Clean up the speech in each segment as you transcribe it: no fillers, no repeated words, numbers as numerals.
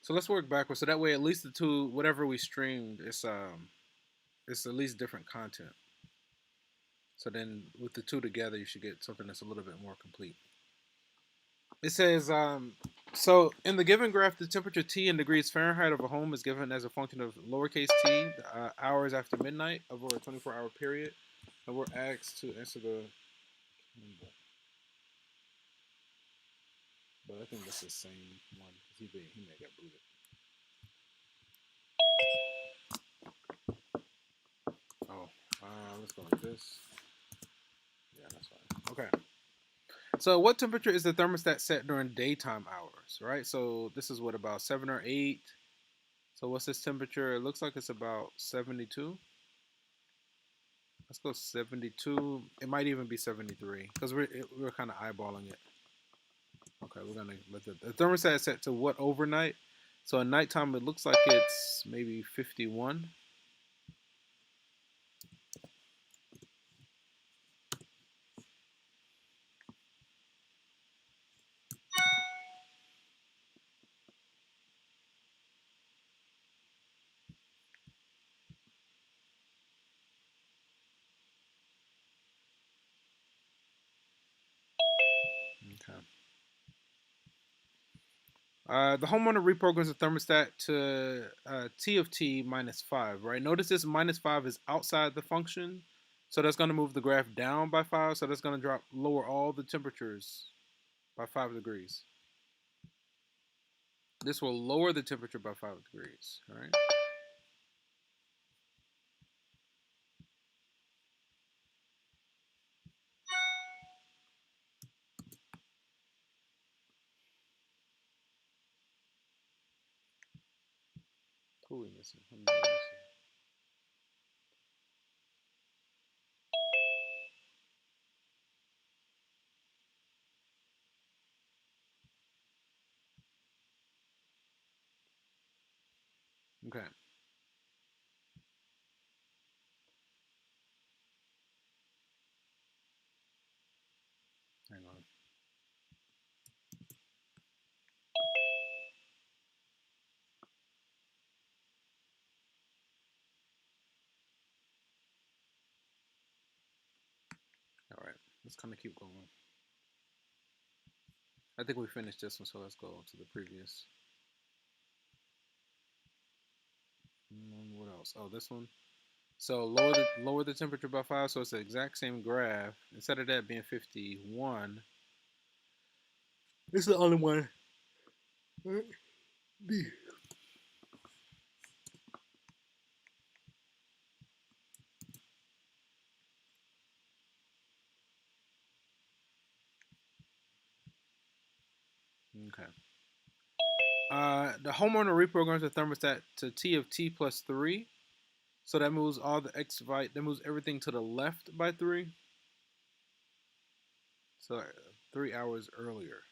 So let's work backwards. So that way, at least the two, whatever we streamed, it's at least different content. So then, with the two together, you should get something that's a little bit more complete. It says, so in the given graph, the temperature T in degrees Fahrenheit of a home is given as a function of lowercase t, hours after midnight over a 24-hour period. And we're asked to answer the, but I think that's the same one. He may got booted. Oh, let's go like this. Yeah, that's fine. Okay. So, what temperature is the thermostat set during daytime hours? Right. So this is what, about 7 or 8. So what's this temperature? It looks like it's about 72. Let's go 72. It might even be 73 because we're kind of eyeballing it. Okay, we're gonna let the thermostat is set to what overnight. So at nighttime, it looks like it's maybe 51. Okay. The homeowner reprograms the thermostat to T of T minus 5, right? Notice this minus 5 is outside the function. So that's going to move the graph down by 5. So that's going to lower all the temperatures by 5 degrees. This will lower the temperature by 5 degrees, all right? Who are we missing? How many are we missing? Okay. Hang on. All right. Let's kind of keep going. I think we finished this one, so let's go to the previous. What else? Oh, this one. So lower the temperature by 5, so it's the exact same graph. Instead of that being 51, this is the only one. Okay. The homeowner reprograms the thermostat to T of T plus 3. So that moves all the that moves everything to the left by 3. So 3 hours earlier.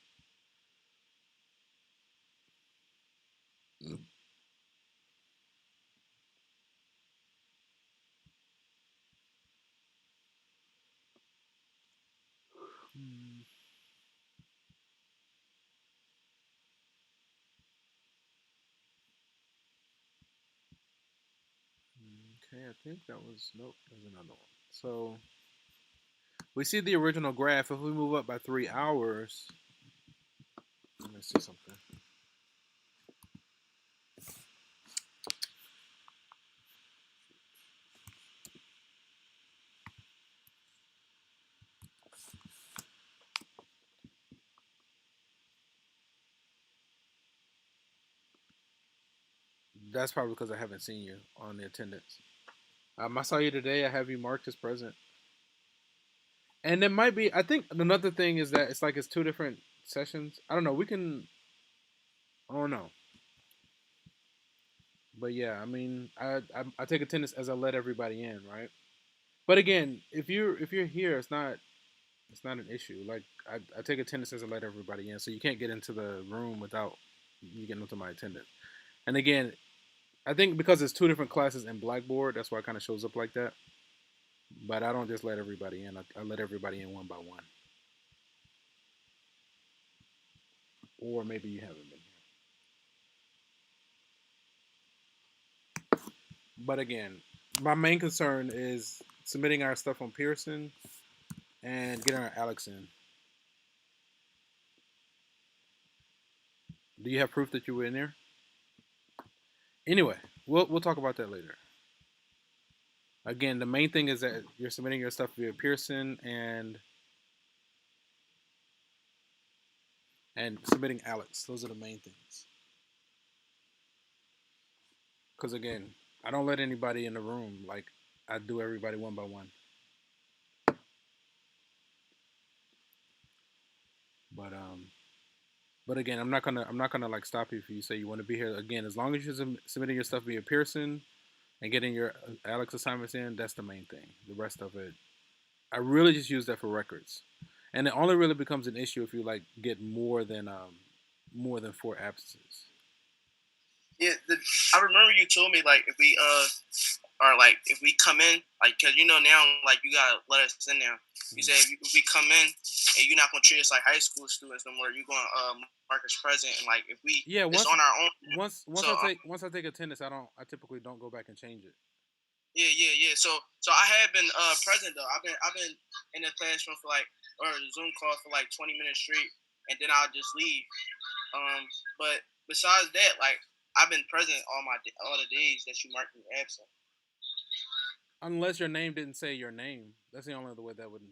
Okay, I think that was, nope, there's another one. So we see the original graph. If we move up by 3 hours, let me see something. That's probably because I haven't seen you on the attendance. I saw you today. I have you marked as present. And it might be, I think another thing is that it's like it's two different sessions. I don't know. We can, I don't know. But yeah, I mean, I take attendance as I let everybody in, right? But again, if you're here, it's not an issue. Like I take attendance as I let everybody in, so you can't get into the room without you getting into my attendance. And again, I think because it's two different classes in Blackboard, that's why it kind of shows up like that. But I don't just let everybody in. I let everybody in one by one. Or maybe you haven't been here. But again, my main concern is submitting our stuff on Pearson and getting our Alex in. Do you have proof that you were in there? Anyway, we'll talk about that later. Again, the main thing is that you're submitting your stuff via Pearson and submitting Alex. Those are the main things. Because again, I don't let anybody in the room. Like I do everybody one by one. But but again, I'm not gonna like stop you if you say you want to be here. Again, as long as you're submitting your stuff via Pearson and getting your Alex assignments in, that's the main thing. The rest of it, I really just use that for records, and it only really becomes an issue if you like get more than 4 absences. Yeah, I remember you told me like if we or like if we come in, like because you know now like you gotta let us in now. You said if we come in and you're not gonna treat us like high school students no more, you're gonna mark us present and like if we Yeah, it's on our own. once So once I take attendance, I typically don't go back and change it. yeah. So I have been present though. I've been in the classroom for like or Zoom call for like 20 minutes straight, and then I'll just leave. But besides that, like I've been present all the days that you marked me absent. Unless your name didn't say your name, that's the only other way that would No,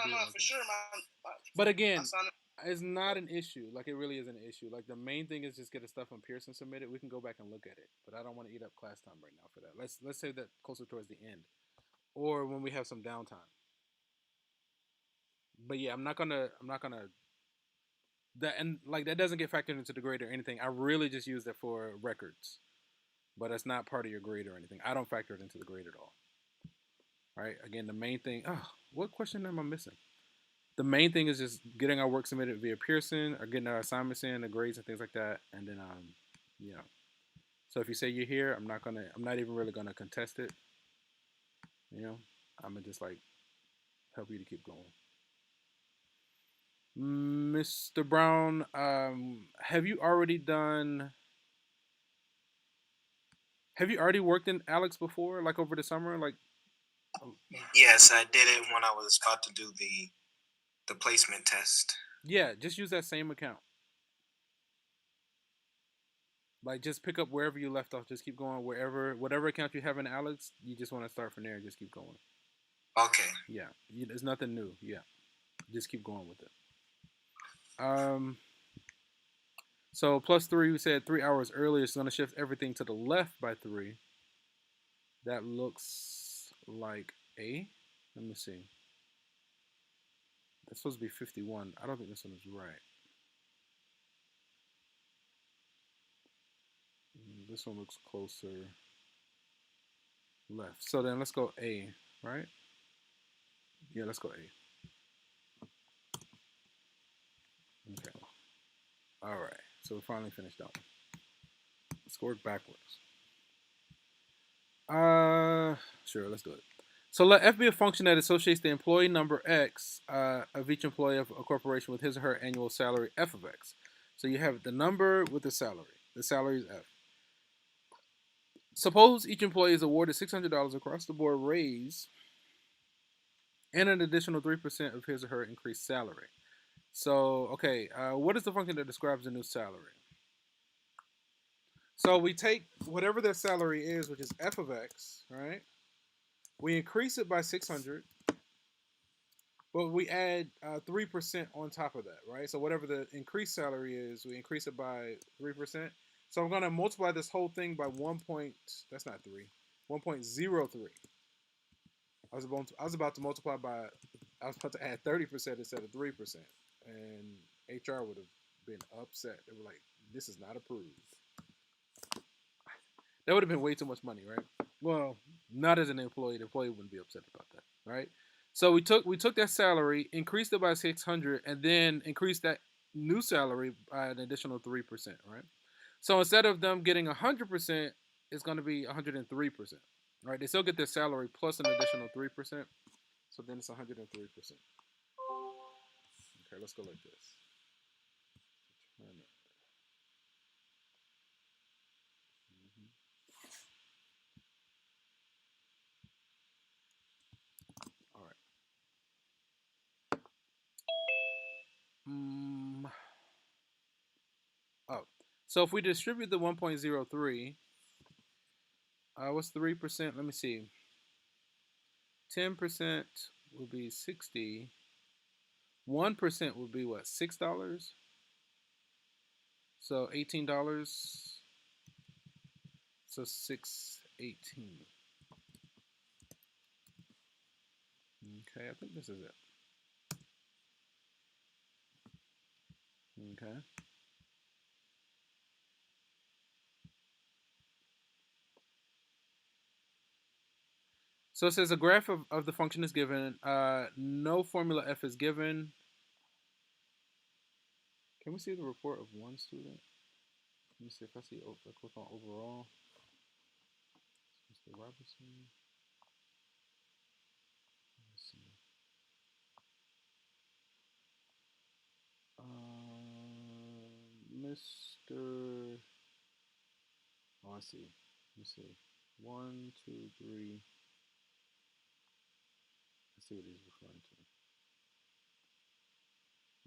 be like for that. sure, But my again, son. it's not an issue. Like it really is an issue. Like the main thing is just get the stuff on Pearson submitted. We can go back and look at it, but I don't want to eat up class time right now for that. Let's say that closer towards the end, or when we have some downtime. But yeah, I'm not gonna that and like that doesn't get factored into the grade or anything. I really just use that for records, but it's not part of your grade or anything. I don't factor it into the grade at all. All right. Again, the main thing. Oh, what question am I missing? The main thing is just getting our work submitted via Pearson or getting our assignments in, the grades and things like that, and then you know. So if you say you're here, I'm not even really gonna contest it. You know, I'm gonna just like help you to keep going. Mr. Brown, have you already done? Have you already worked in Alex before, like over the summer? Like, Yes, I did it when I was about to do the placement test. yeah, just use that same account. Like, just pick up wherever you left off. Just keep going wherever, whatever account you have in Alex. You just want to start from there and just keep going. Okay. Yeah, there's nothing new. Yeah, just keep going with it. Um, so +3, we said 3 hours earlier. It's going to shift everything to the left by 3. That looks like A. Let me see. That's supposed to be 51. I don't think this one is right. This one looks closer left. So then let's go A, right? Yeah, let's go A. Okay. All right. So we finally finished that one. Let's work backwards. Sure, let's do it. So let F be a function that associates the employee number X of each employee of a corporation with his or her annual salary F of X. So you have the number with the salary. The salary is F. Suppose each employee is awarded $600 across the board raise and an additional 3% of his or her increased salary. So, okay, what is the function that describes the new salary? So we take whatever their salary is, which is F of X, right? We increase it by 600, but we add 3% on top of that, right? So whatever the increased salary is, we increase it by 3%. So I'm going to multiply this whole thing by 1 point, that's not 3, 1.03. I was about to multiply by, I was about to add 30% instead of 3%. And HR would have been upset. They were like, this is not approved. That would have been way too much money, right? Well, not as an employee. The employee wouldn't be upset about that, right? So we took that salary, increased it by 600, and then increased that new salary by an additional 3%, right? So instead of them getting 100%, it's going to be 103%, right? They still get their salary plus an additional 3%, so then it's 103%. Okay, let's go like this. So if we distribute the 1.03, what's 3%? Let me see. 10% would be 60. 1% would be what? $6. So $18. So 618. Okay, I think this is it. Okay. So it says a graph of the function is given. No formula f is given. Can we see the report of one student? Let me see if I see. I click on overall. Mr. Robertson. Let's see. Mr. Oh, I see. Let me see. 1, 2, 3. Let's see what he's referring to.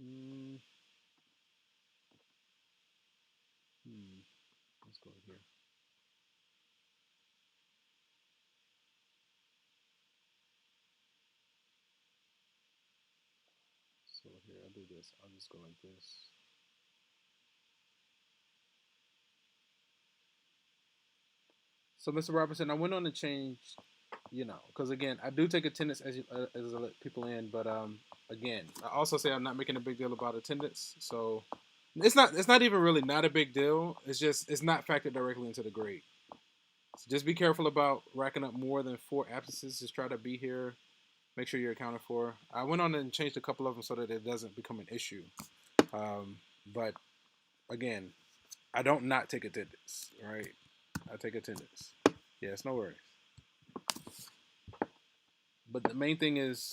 Hmm. Let's go here. So here, I'll do this. I'll just go like this. So, Mr. Robertson, I went on to change, because again, I do take attendance as I let people in, but again, I also say I'm not making a big deal about attendance. So, it's not even really not a big deal. It's not factored directly into the grade. So just be careful about racking up more than 4 absences. Just try to be here. Make sure you're accounted for. I went on and changed a couple of them so that it doesn't become an issue. But again, I don't not take attendance, right? I take attendance. Yes, no worries. But the main thing is,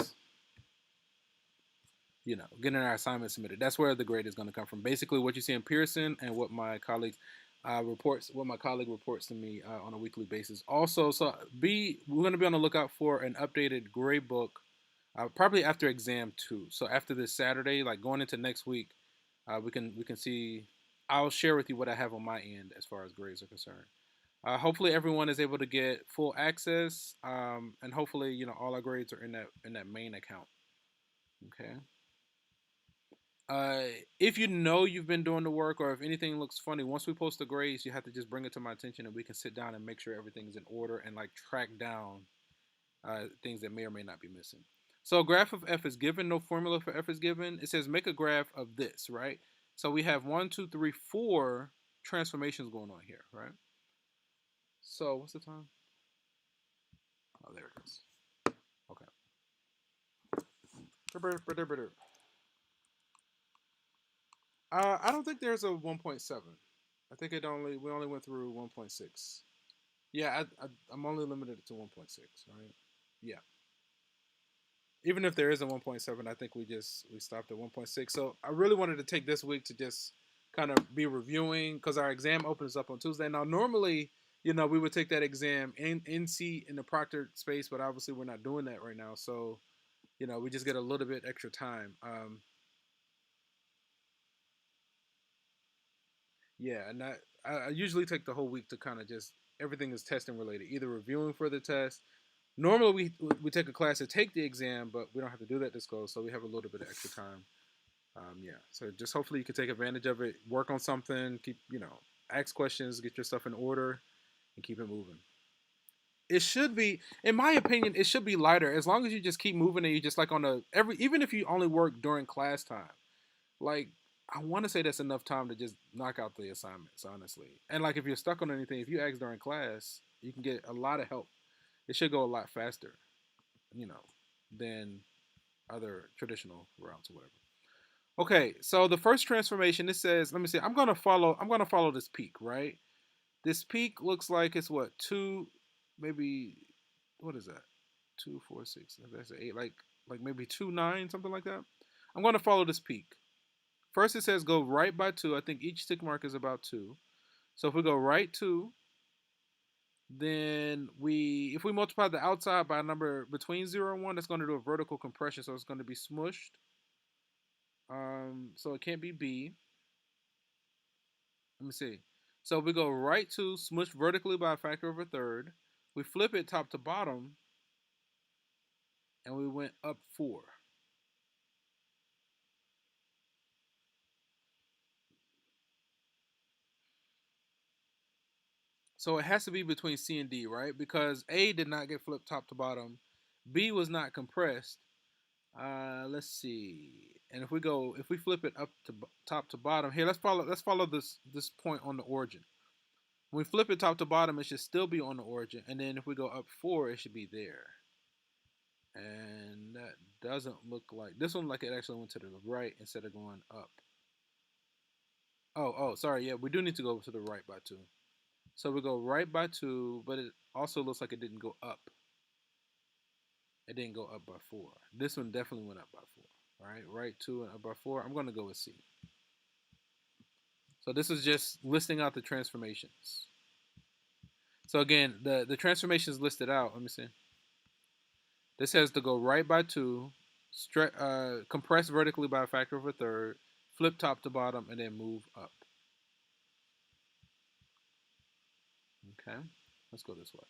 getting our assignment submitted. That's where the grade is going to come from. Basically, what you see in Pearson and what my colleagues what my colleague reports to me on a weekly basis. Also, we're going to be on the lookout for an updated grade book, probably after exam 2. So after this Saturday, like going into next week, we can see. I'll share with you what I have on my end as far as grades are concerned. Hopefully, everyone is able to get full access, and hopefully, all our grades are in that main account. Okay. If you know you've been doing the work, or if anything looks funny, once we post the grades, you have to just bring it to my attention, and we can sit down and make sure everything's in order and like track down things that may or may not be missing. So a graph of f is given. No formula for f is given. It says make a graph of this, right? So we have 1, 2, 3, 4 transformations going on here, right? So what's the time? Oh, there it is. Okay. I don't think there's a 1.7. I think we only went through 1.6. Yeah, I'm only limited to 1.6. Right? Yeah. Even if there is a 1.7, I think we stopped at 1.6. So I really wanted to take this week to just kind of be reviewing because our exam opens up on Tuesday. Now, normally, we would take that exam in seat in the proctored space, but obviously we're not doing that right now. So, we just get a little bit extra time. Yeah, and I usually take the whole week to kind of just everything is testing related, either reviewing for the test. Normally we take a class to take the exam, but we don't have to do that this go, so we have a little bit of extra time. Yeah, so just hopefully you can take advantage of it, work on something, keep ask questions, get your stuff in order, and keep it moving. It should be, in my opinion, it should be lighter as long as you just keep moving and you just like on even if you only work during class time. Like I want to say that's enough time to just knock out the assignments, honestly. And like if you're stuck on anything, if you ask during class, you can get a lot of help. It should go a lot faster, you know, than other traditional routes or whatever. Okay, so the first transformation it says, let me see, I'm gonna follow this peak, right? This peak looks like it's what, two, maybe what is that? 2, 4, 6. That's 8, like maybe 2, 9, something like that. I'm gonna follow this peak. First, it says go right by 2. I think each tick mark is about 2. So if we go right 2, then if we multiply the outside by a number between 0 and 1, that's going to do a vertical compression. So it's going to be smushed. So it can't be B. Let me see. So we go right 2, smush vertically by a factor of a third. We flip it top to bottom, and we went up 4. So it has to be between C and D, right? Because A did not get flipped top to bottom. B was not compressed. Let's see. And if we flip it up to top to bottom, here let's follow this point on the origin. When we flip it top to bottom, it should still be on the origin, and then if we go up 4, it should be there. And that doesn't look like this one. Like it actually went to the right instead of going up. Oh, sorry. Yeah, we do need to go to the right by 2. So we go right by 2, but it also looks like it didn't go up. It didn't go up by 4. This one definitely went up by 4. All right 2 and up by 4. I'm going to go with C. So this is just listing out the transformations. So again, the transformations listed out. Let me see. This has to go right by 2, compress vertically by a factor of a third, flip top to bottom, and then move up. Okay, let's go this way.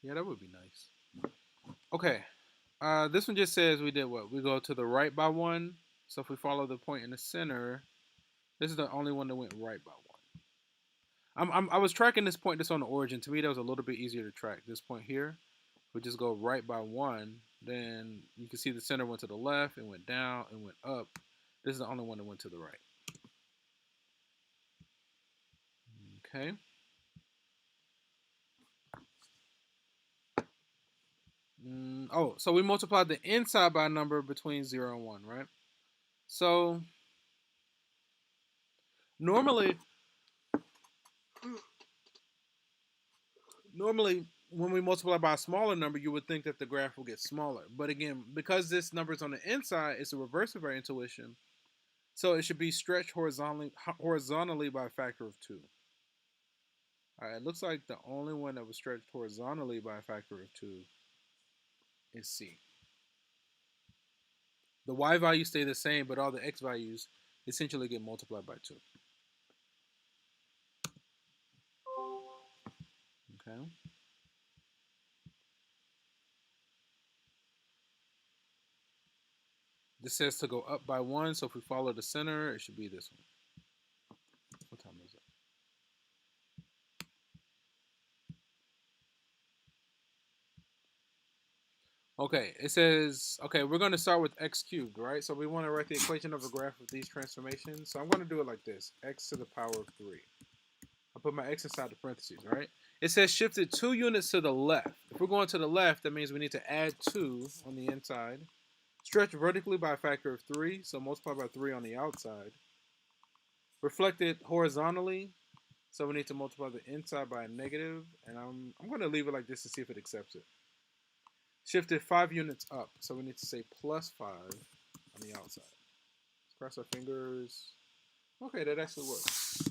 Yeah, that would be nice. Okay, this one just says we did what? We go to the right by 1. So if we follow the point in the center, this is the only one that went right by 1. I was tracking this point that's on the origin. To me, that was a little bit easier to track. This point here, we just go right by 1. Then you can see the center went to the left, and went down, and went up. This is the only one that went to the right. Okay. So we multiplied the inside by a number between 0 and 1, right? So normally when we multiply by a smaller number, you would think that the graph will get smaller. But again, because this number is on the inside, it's the reverse of our intuition. So it should be stretched horizontally by a factor of 2. All right, it looks like the only one that was stretched horizontally by a factor of 2 is C. The y values stay the same, but all the x values essentially get multiplied by 2. Okay. This says to go up by 1, so if we follow the center, it should be this one. What time is it? Okay, it says, okay, we're going to start with x cubed, right? So we want to write the equation of a graph of these transformations. So I'm going to do it like this, x to the power of 3. I'll put my x inside the parentheses, right? It says shifted 2 units to the left. If we're going to the left, that means we need to add 2 on the inside. Stretch vertically by a factor of 3, so multiply by 3 on the outside. Reflected horizontally, so we need to multiply the inside by a negative, and I'm going to leave it like this to see if it accepts it. Shifted 5 units up, so we need to say plus 5 on the outside. Let's cross our fingers. Okay, that actually works.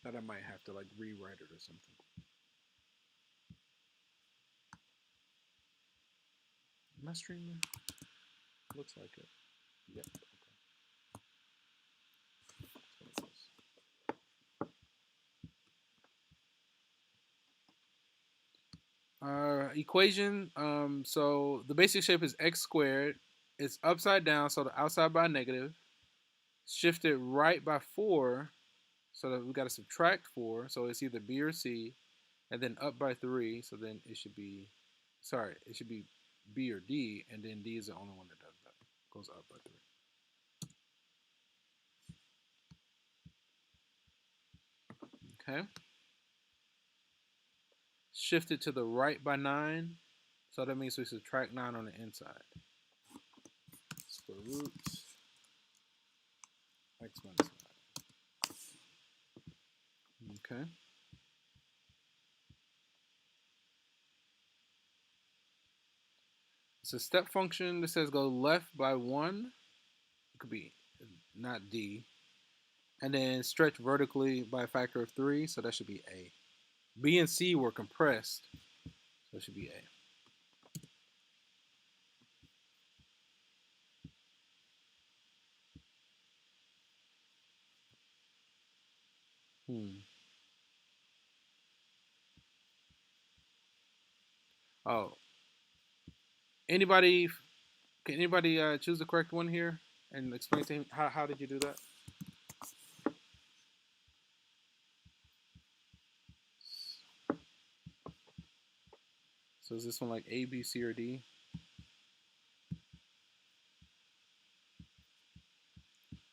That I might have to like rewrite it or something. Am I streaming? Looks like it. Yep. Equation. So the basic shape is x squared. It's upside down, so the outside by negative. Shifted right by 4, so that we got to subtract 4. So it's either B or C, and then up by 3. So then it should be, it should be B or D, and then D is the only one that does that. Goes up by 3. Okay. Shifted to the right by 9. So that means we subtract 9 on the inside. Square root x minus 9. Okay. It's a step function that says go left by 1. It could be not D. And then stretch vertically by a factor of 3. So that should be A. B and C were compressed, so it should be A. Hmm. Oh, anybody? Can anybody choose the correct one here and explain to him how did you do that? So is this one like A, B, C, or D?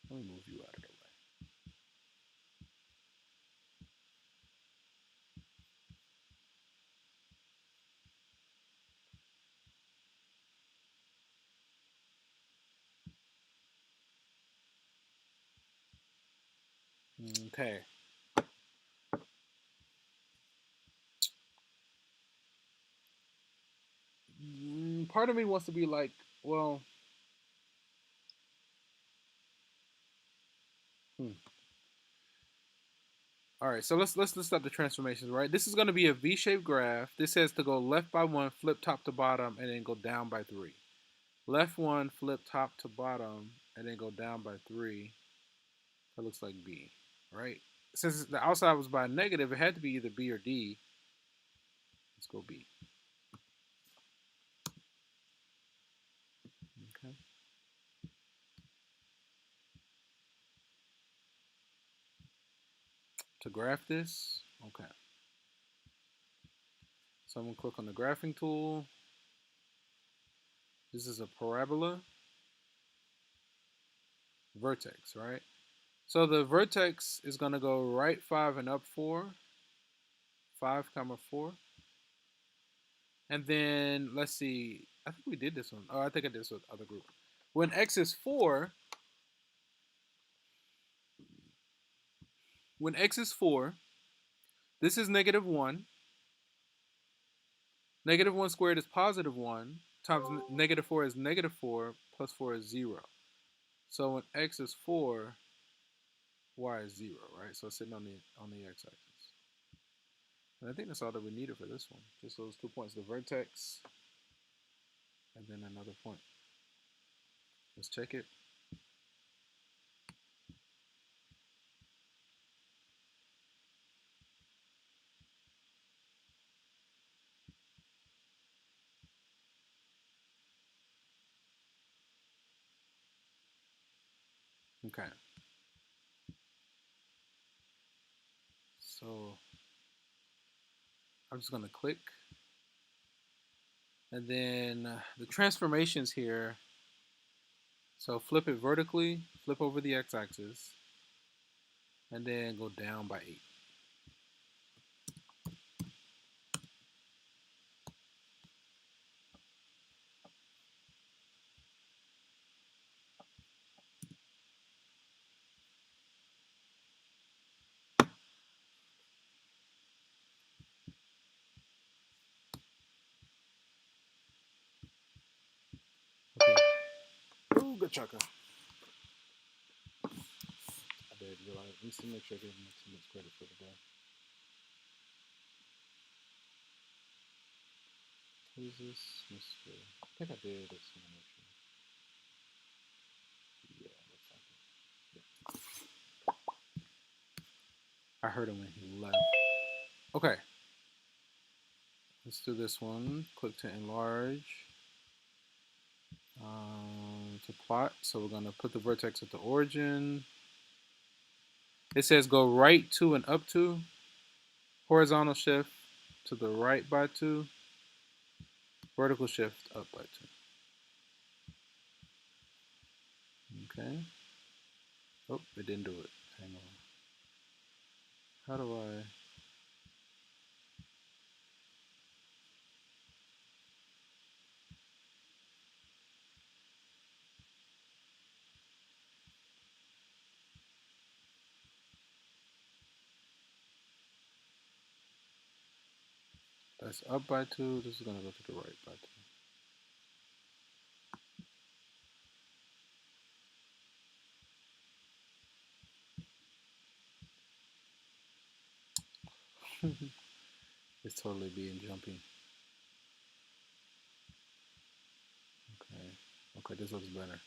Let me move you out of the way. Okay. Part of me wants to be like, well, hmm. All right. So let's list up the transformations. Right. This is going to be a V-shaped graph. This says to go left by 1, flip top to bottom, and then go down by 3. Left 1, flip top to bottom, and then go down by 3. That looks like B. Right. Since the outside was by negative, it had to be either B or D. Let's go B. Okay. To graph this, okay. So I'm gonna click on the graphing tool. This is a parabola vertex, right? So the vertex is gonna go right 5 and up 4, 5 comma 4. And then let's see, I think we did this one. Oh, I think I did this with other group. When x is 4, when x is 4, this is negative 1. Negative 1 squared is positive 1 times negative 4 is negative 4 plus 4 is 0. So when x is 4, y is 0, right? So it's sitting on the x-axis. And I think that's all that we needed for this one. Just those 2 points, the vertex and then another point. Let's check it. Okay. So I'm just going to click. And then the transformations here. So flip it vertically, flip over the x-axis, and then go down by 8. Okay. Oh, good chaka. I did realize. Let me see, make sure I give him too much credit for the day. Who is this? Mr. I think I did. Let's see, make sure. Yeah, looks like it. Yeah. I heard him when he left. Okay. Let's do this one. Click to enlarge. To plot. So we're going to put the vertex at the origin. It says go right 2 and up 2. Horizontal shift to the right by 2. Vertical shift up by 2. Okay. Oh, it didn't do it. Hang on. How do I... That's up by 2. This is going to go to the right by 2. It's totally being jumpy. Okay. Okay, this looks better.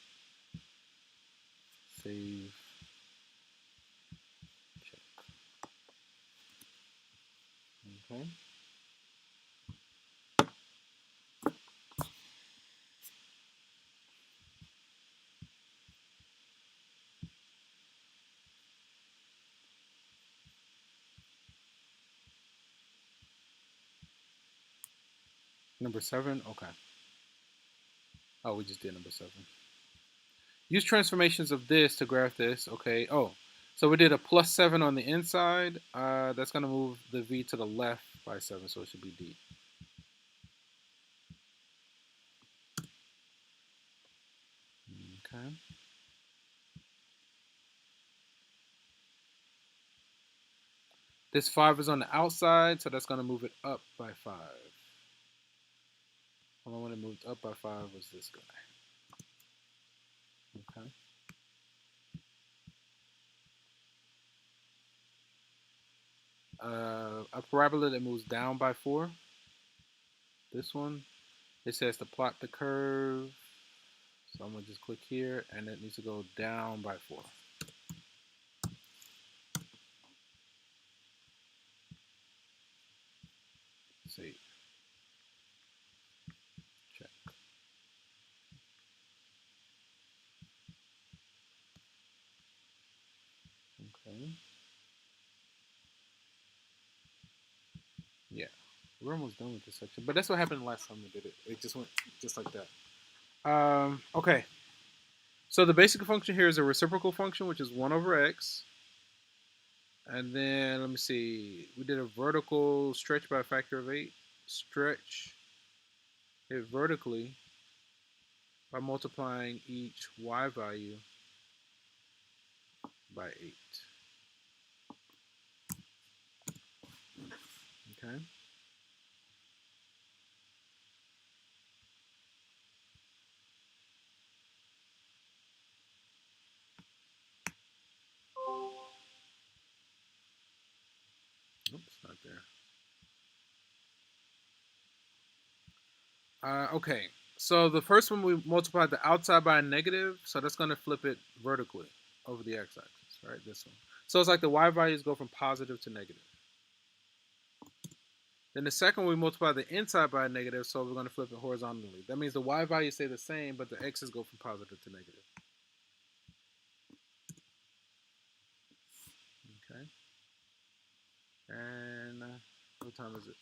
Save. Check. Okay. Number 7. Okay. Oh, we just did number 7. Use transformations of this to graph this. Okay. Oh, so we did a +7 on the inside. That's going to move the V to the left by 7, so it should be D. Okay. This 5 is on the outside, so that's going to move it up by 5. The only one that moved up by 5 was this guy. Okay. A parabola that moves down by 4. This one. It says to plot the curve. So I'm going to just click here, and it needs to go down by 4. Save. Check. Okay. Yeah. We're almost done with this section. But that's what happened last time we did it. It just went just like that. Okay. So the basic function here is a reciprocal function, which is 1 over x. And then, let me see. We did a vertical stretch by a factor of 8. Stretch it vertically by multiplying each y value by 8. Okay. Oops, not there. Okay, so the first one we multiplied the outside by a negative, so that's going to flip it vertically over the x-axis, right? This one. So it's like the y values go from positive to negative. Then the second one we multiply the inside by a negative, so we're going to flip it horizontally. That means the y values stay the same, but the x's go from positive to negative. Okay. And what time is it?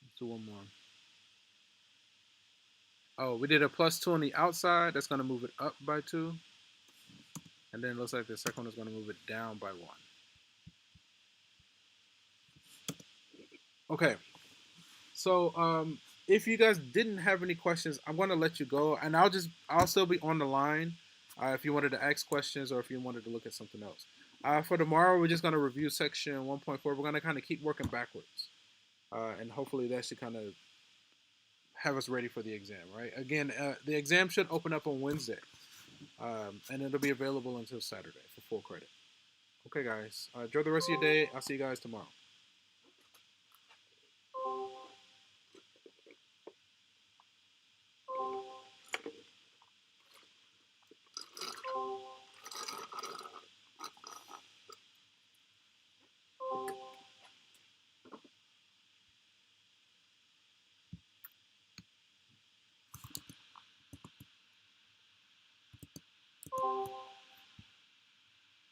Let's do one more. Oh, we did a +2 on the outside. That's going to move it up by 2. And then it looks like the second one is going to move it down by 1. Okay. So if you guys didn't have any questions, I'm going to let you go. And I'll still be on the line if you wanted to ask questions or if you wanted to look at something else. For tomorrow, we're just going to review section 1.4. We're going to kind of keep working backwards. And hopefully that should kind of have us ready for the exam, right? Again, the exam should open up on Wednesday. And it'll be available until Saturday for full credit. Okay, guys. Enjoy the rest of your day. I'll see you guys tomorrow.